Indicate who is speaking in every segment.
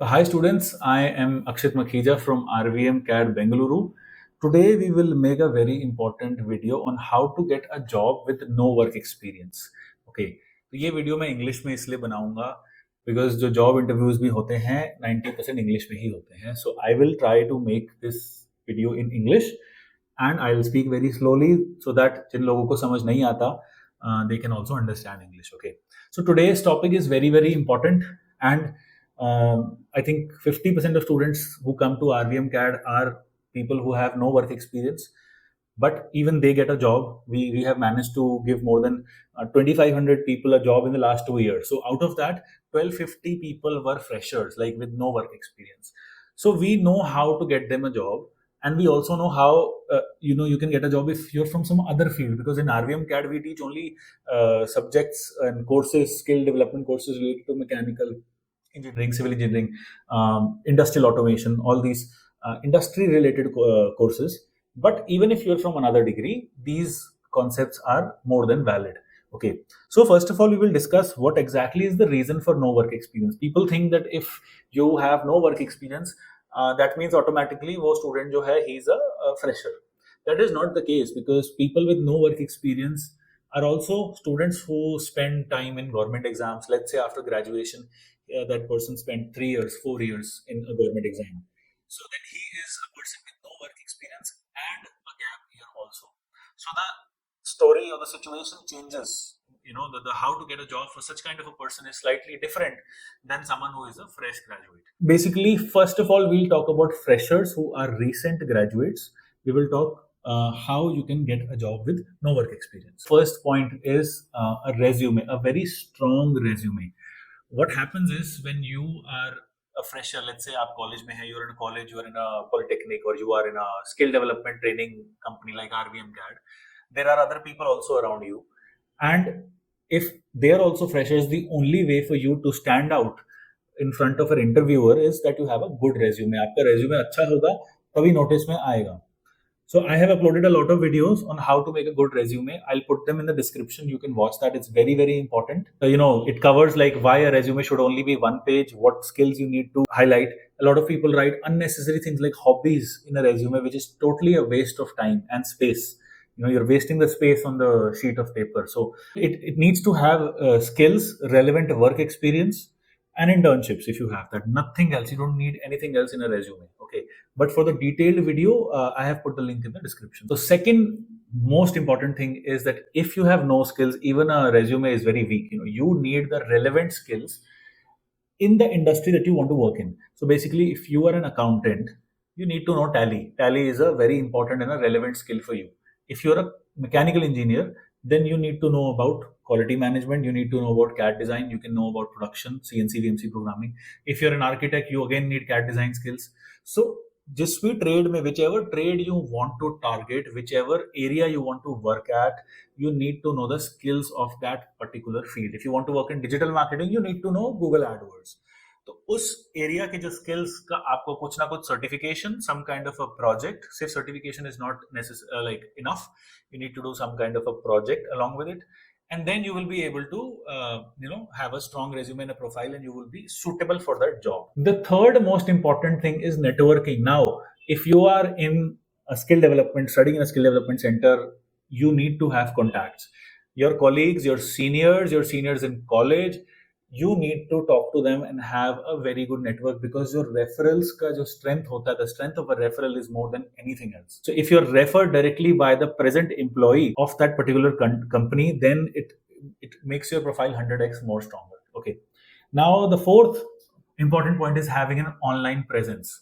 Speaker 1: Hi students, I am Akshit Makhija from RVM CAD Bengaluru. Today we will make a very important video on how to get a job with no work experience. Okay, तो ये video मैं English में इसलिए बनाऊंगा because जो job interviews भी होते हैं 90% इंग्लिश में ही होते हैं. So I will try to make this video in English and I will speak very slowly so that जिन लोगों को समझ नहीं आता they can also understand English. Okay, so today's topic is very important and I think 50% of students who come to RVM CAD are people who have no work experience, but even they get a job. We have managed to give more than 2,500 people a job in the last 2 years. So out of that, 1,250 people were freshers, like with no work experience. So we know how to get them a job, and we also know how you can get a job if you're from some other field, because in RVM CAD we teach only subjects and courses, skill development courses related to mechanical engineering, civil engineering, industrial automation, all these industry related courses. But even if you're from another degree, these concepts are more than valid. Okay, so first of all we will discuss what exactly is the reason for no work experience. People think that if you have no work experience, that means automatically वो student जो है he is a fresher. That is not the case, because people with no work experience are also students who spend time in government exams. Let's say after graduation, that person spent 3 years, 4 years in a government exam. So then he is a person with no work experience and a gap year also. So the story or the situation changes. The how to get a job for such kind of a person is slightly different than someone who is a fresh graduate. Basically, first of all, we'll talk about freshers who are recent graduates. We will talk how you can get a job with no work experience. First point is a resume, a very strong resume. What happens is when you are a fresher, let's say आप college में है, you're in a college, you're in a polytechnic, or you are in a skill development training company like RVM CAD, there are other people also around you. And if they are also freshers, the only way for you to stand out in front of an interviewer is that you have a good resume. आपका resume अच्छा होगा तभी notice में आएगा. So I have uploaded a lot of videos on how to make a good resume. I'll put them in the description. You can watch that. It's very important. It covers like why a resume should only be one page, what skills you need to highlight. A lot of people write unnecessary things like hobbies in a resume, which is totally a waste of time and space. You're wasting the space on the sheet of paper. So it needs to have skills, relevant work experience, and internships. If you have that, nothing else. You don't need anything else in a resume. Okay, but for the detailed video, I have put the link in the description. So second most important thing is that if you have no skills, even a resume is very weak. You need the relevant skills in the industry that you want to work in. So basically, if you are an accountant, you need to know Tally. Tally is a very important and a relevant skill for you. If you're a mechanical engineer, then you need to know about quality management, you need to know about CAD design, you can know about production, CNC, VMC programming. If you're an architect, you again need CAD design skills. So जिस भी trade में, whichever trade you want to target, whichever area you want to work at, you need to know the skills of that particular field. If you want to work in digital marketing, you need to know Google AdWords. तो उस area के जो skills का आपको कुछ ना कुछ certification, some kind of a project. सिर्फ certification is not necessary, like enough. You need to do some kind of a project along with it, and then you will be able to have a strong resume and a profile, and you will be suitable for that job. The third most important thing is networking. Now, if you are in a skill development, studying in a skill development center, you need to have contacts. Your colleagues, your seniors in college, you need to talk to them and have a very good network, because your referrals ka jo strength hota hai, the strength of a referral is more than anything else. So if you're referred directly by the present employee of that particular company, then it makes your profile 100x more stronger. Okay, now the fourth important point is having an online presence,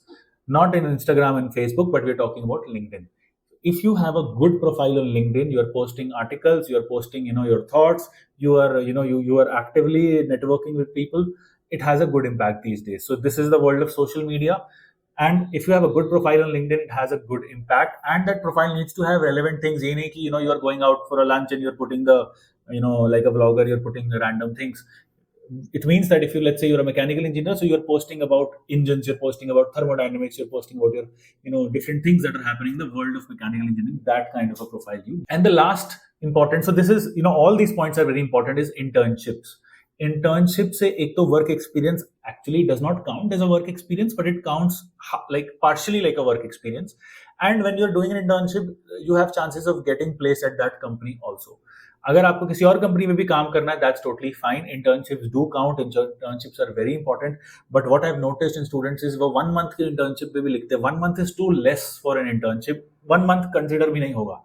Speaker 1: not in Instagram and Facebook, but we're talking about LinkedIn. If you have a good profile on LinkedIn, you're posting articles, you're posting your thoughts, you are actively networking with people, it has a good impact these days. So this is the world of social media, and if you have a good profile on LinkedIn, it has a good impact, and that profile needs to have relevant things. ये नहीं कि you are going out for a lunch and you're putting the like a vlogger, you're putting the random things. It means that if you, let's say you're a mechanical engineer, so you're posting about engines, you're posting about thermodynamics, you're posting about your different things that are happening in the world of mechanical engineering. That kind of a profile you. And the last important, so this is all these points are very important, is internships. internship से एक तो work experience actually does not count as a work experience, but it counts like partially like a work experience. And when you're doing an internship, you have chances of getting placed at that company also. अगर आपको किसी और company में भी काम करना है, that's totally fine. Internships do count. Internships are very important. But what I've noticed in students is वो 1 month की internship पे भी लिखते हैं. 1 month is too less for an internship. 1 month consider भी नहीं होगा.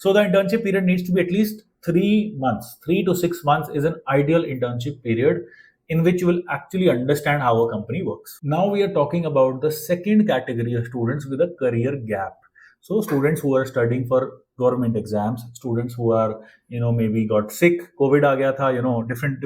Speaker 1: So the internship period needs to be at least 3 months. 3 to 6 months is an ideal internship period in which you will actually understand how a company works. Now we are talking about the second category of students with a career gap. So students who are studying for government exams, students who are, maybe got sick, COVID aa gaya tha,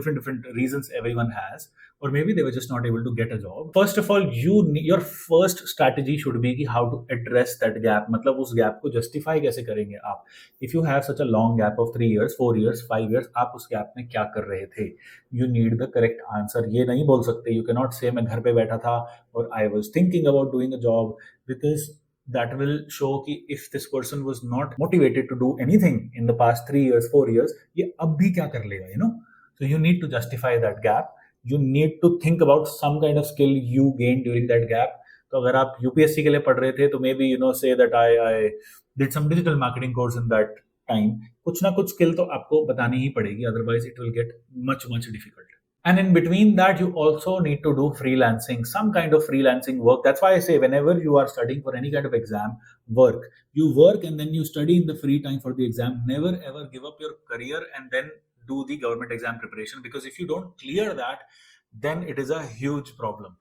Speaker 1: different reasons everyone has, or maybe they were just not able to get a job. First of all, your first strategy should be कि how to address that gap. मतलब उस gap को justify कैसे करेंगे आप? If you have such a long gap of 3 years, 4 years, 5 years, आप उस gap में क्या कर रहे थे? You need the correct answer. ये नहीं बोल सकते. You cannot say मैं घर पे बैठा था और I was thinking about doing a job, because that will show कि if this person was not motivated to do anything in the past 3 years, 4 years, ये अब भी क्या कर लेगा, So you need to justify that gap. You need to think about some kind of skill you gained during that gap. तो अगर आप UPSC के लिए पढ़ रहे थे तो maybe say that I did some digital marketing course in that time. कुछ ना कुछ skill तो आपको बतानी ही पड़ेगी, otherwise it will get much difficult. And in between that, you also need to do freelancing, some kind of freelancing work. That's why I say whenever you are studying for any kind of exam, you work and then you study in the free time for the exam. Never ever give up your career and then do the government exam preparation, because if you don't clear that, then it is a huge problem.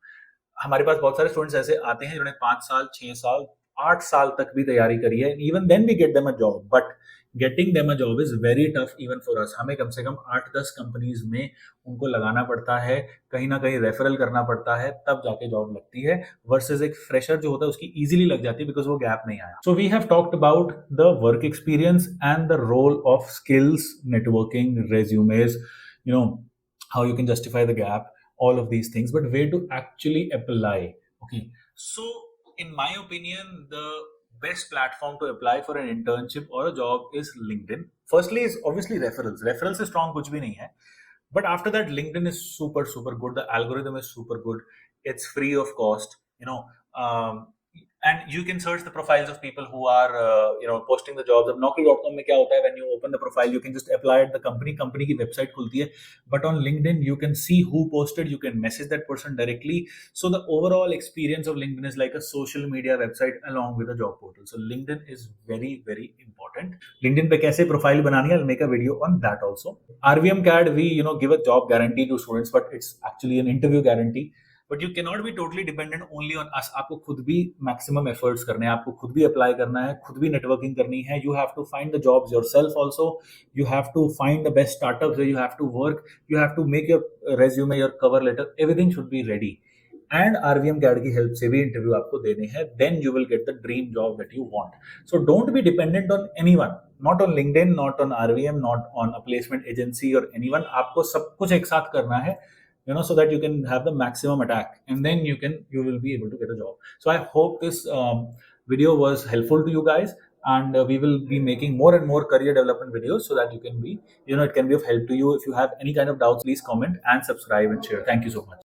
Speaker 1: हमारे पास बहुत सारे students ऐसे आते हैं जिन्होंने 5 साल 6 साल 8 साल तक भी तैयारी करी है. Even then we get them a job, but getting them a job is very tough even for us. हमें कम से कम 8-10 कंपनीज में उनको लगाना पड़ता है, कहीं ना कहीं रेफरल करना पड़ता है, तब जाके जॉब लगती है. वर्सेस एक फ्रेशर जो होता है उसकी इजीली लग जाती है बिकॉज वो गैप नहीं आया. So we have talked about the work experience and the role of skills, networking, resumes, how you can justify the gap, all of these things, but where to actually apply. Okay, so in my opinion, the best platform to apply for an internship or a job is LinkedIn. Firstly is obviously referrals is strong, kuch bhi nahi hai, but after that LinkedIn is super good. The algorithm is super good. It's free of cost, um, and you can search the profiles of people who are posting the jobs. अब naukri.com में क्या होता है, when you open the profile you can just apply at the company की website खुलती है, but on LinkedIn you can see who posted, you can message that person directly. So the overall experience of LinkedIn is like a social media website along with a job portal. So LinkedIn is very important. LinkedIn पे कैसे profile बनानी है, I'll make a video on that also. RVM CAD, we give a job guarantee to students, but it's actually an interview guarantee. But you cannot be totally dependent only on us. आपको खुद भी maximum efforts करने हैं, आपको खुद भी apply करना है, खुद भी नेटवर्किंग करनी है. You have to find the jobs yourself also. You have to find the best startups, you have to work, you have to make your resume, your cover letter, everything should be ready. And RVM CAD की help से भी interview आपको देने हैं. Then you will get the dream job that you want. So don't be dependent on anyone, not on LinkedIn, not on RVM, not on a placement agency और anyone. आपको सब कुछ एक साथ करना है, so that you can have the maximum attack, and then you will be able to get a job. So I hope this video was helpful to you guys, and we will be making more and more career development videos so that you can be, it can be of help to you. If you have any kind of doubts, please comment and subscribe and share. Thank you so much.